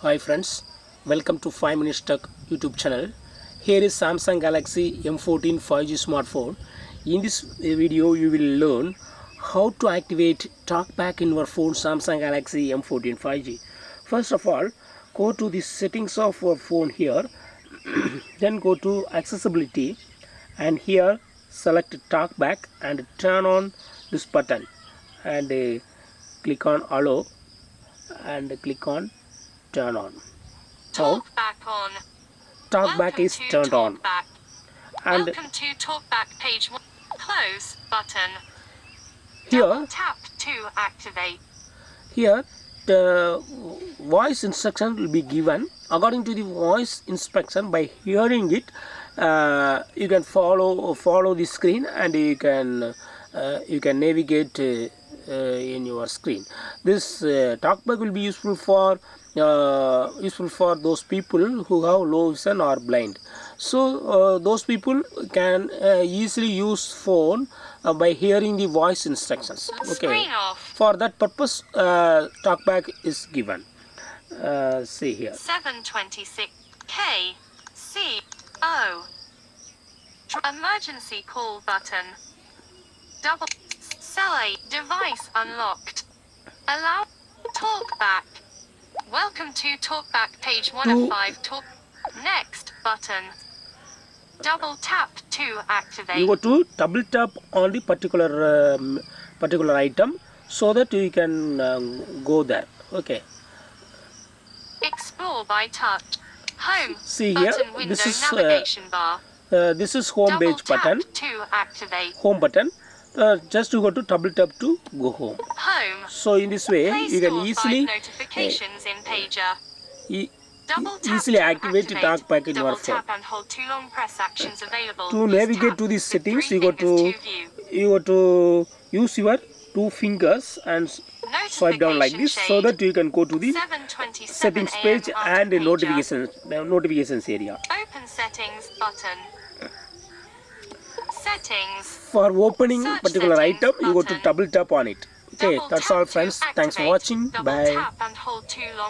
Hi friends, welcome to 5 Minutes Tech YouTube channel. Here is Samsung Galaxy M14 5G smartphone. In this video you will learn how to activate Talkback in your phone Samsung Galaxy M14 5G. First of all, go to the settings of your phone here. Then go to accessibility and here select Talkback and turn on this button and click on allow and click on turn on. Now Talkback on. Talkback is turned on. And welcome to Talkback page 1. Close button. here Double tap to activate. Here the voice instruction will be given. According to the voice instruction, by hearing it you can follow the screen and you can navigate in your screen. This Talkback will be useful for those people who have low vision or blind. So those people can easily use phone by hearing the voice instructions. Okay, Screen off. for that purpose Talkback is given. See here 726 K C O. Emergency call button. Double select device unlocked. Allow Talkback. Welcome to Talkback page 1 of 5. Talk next button. Double tap to activate. You go to double tap on the particular item so that you can go there. Okay, Explore by touch. Home. see here, Button window this is navigation bar. this is home Double page tap button. to activate. Home button. Just to go to double tap to go home. Home. So in this way Play you can Store easily 5 notifications in pager. Double tap easily to activate the Talkback in your Double phone. tap and hold to long press actions available. To Use navigate tap to these with settings, 3 you go fingers to use your 2 fingers and swipe down like this, so that you can go to the 7:27 settings AM page out and of the pager. notifications area. Open settings button. Settings. For opening Search particular settings item, you go to button. double tap on it. Okay, Double that's tap all to friends. Thanks for activate. watching. Double Bye. tap and hold to long